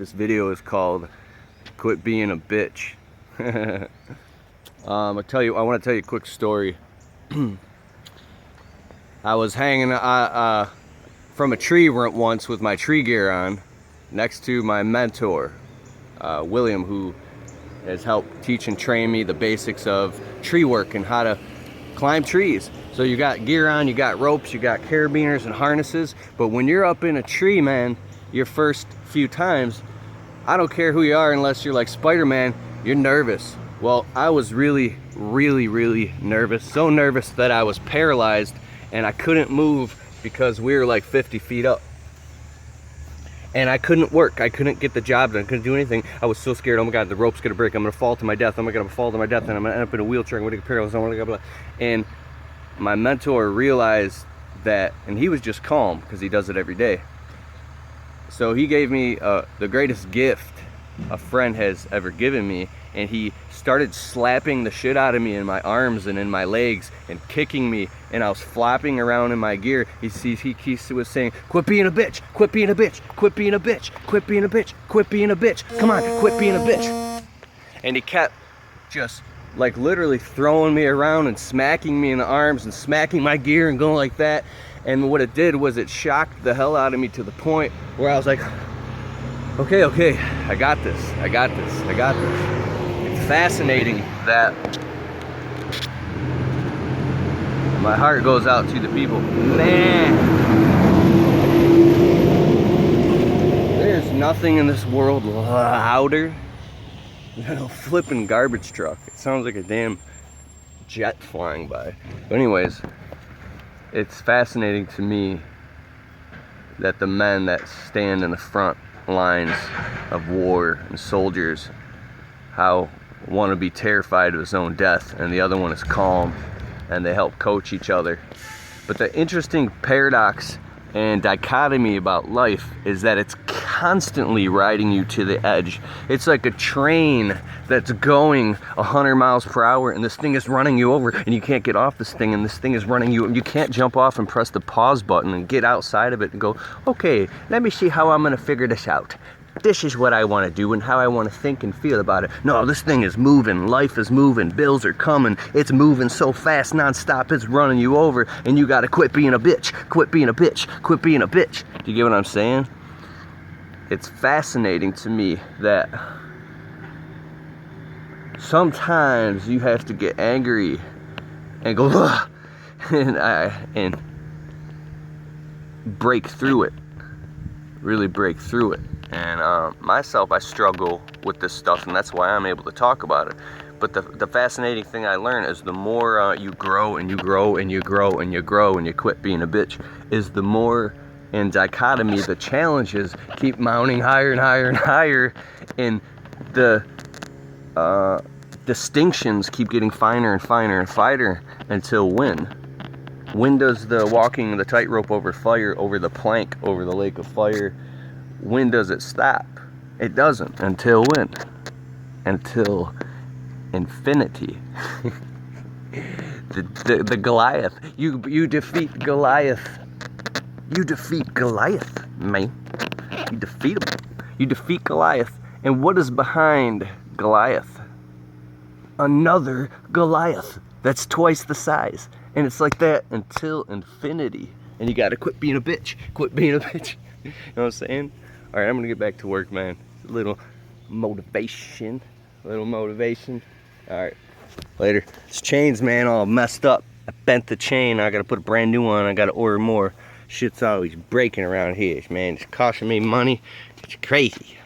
This video is called "Quit Being a Bitch." I want to tell you a quick story. I was hanging from a tree once with my tree gear on, next to my mentor, William, who has helped teach and train me the basics of tree work and how to climb trees. So you got gear on, you got ropes, you got carabiners and harnesses, but when you're up in a tree, man, your first few times, I don't care who you are, unless you're like Spider-Man, you're nervous. Well, I was really nervous, so nervous that I was paralyzed and I couldn't move because we were like 50 feet up. And I couldn't work, I couldn't get the job done, I couldn't do anything. I was so scared. Oh my God, the rope's gonna break, I'm gonna fall to my death, oh my God, I'm gonna fall to my death, and I'm gonna end up in a wheelchair, I'm gonna get paralyzed, blah, blah, blah. And my mentor realized that, and he was just calm because he does it every day. So he gave me the greatest gift a friend has ever given me, and he started slapping the shit out of me in my arms and in my legs and kicking me, and I was flopping around in my gear. He was saying, "Quit being a bitch, quit being a bitch, quit being a bitch, quit being a bitch, quit being a bitch, come on, quit being a bitch." And he kept just like literally throwing me around and smacking me in the arms and smacking my gear and going like that. And what it did was it shocked the hell out of me to the point where I was like, okay, I got this. It's fascinating that my heart goes out to the people. Man, there's nothing in this world louder than a flipping garbage truck. It sounds like a damn jet flying by. But anyways, it's fascinating to me that the men that stand in the front lines of war and soldiers, how one would be terrified of his own death and the other one is calm, and they help coach each other. But the interesting paradox and dichotomy about life is that it's constantly riding you to the edge. It's like a train that's going 100 miles per hour and this thing is running you over and you can't get off this thing, and this thing is running you, and you can't jump off and press the pause button and get outside of it and go, okay, let me see how I'm gonna figure this out. This is what I want to do and how I want to think and feel about it. No, this thing is moving, life is moving, bills are coming, it's moving so fast, nonstop, it's running you over, and you gotta quit being a bitch, quit being a bitch, quit being a bitch. Do you get what I'm saying? It's fascinating to me that sometimes you have to get angry and go, ugh, and break through it, really break through it. And myself, I struggle with this stuff, and that's why I'm able to talk about it. But the fascinating thing I learned is the more you grow and you grow and you grow and you grow and you quit being a bitch, is the more in dichotomy the challenges keep mounting higher and higher and higher, and the distinctions keep getting finer and finer and finer until when? When does the walking the tightrope over fire, over the plank, over the lake of fire, when does it stop? It doesn't. Until when? Until infinity. the Goliath. You defeat Goliath. You defeat Goliath, man. You defeat him. You defeat Goliath. And what is behind Goliath? Another Goliath that's twice the size. And it's like that until infinity. And you gotta quit being a bitch. Quit being a bitch. You know what I'm saying? Alright, I'm gonna get back to work, man. A little motivation. Alright, later. This chain's, man, all messed up. I bent the chain. I gotta put a brand new one. I gotta order more. Shit's always breaking around here, man. It's costing me money. It's crazy.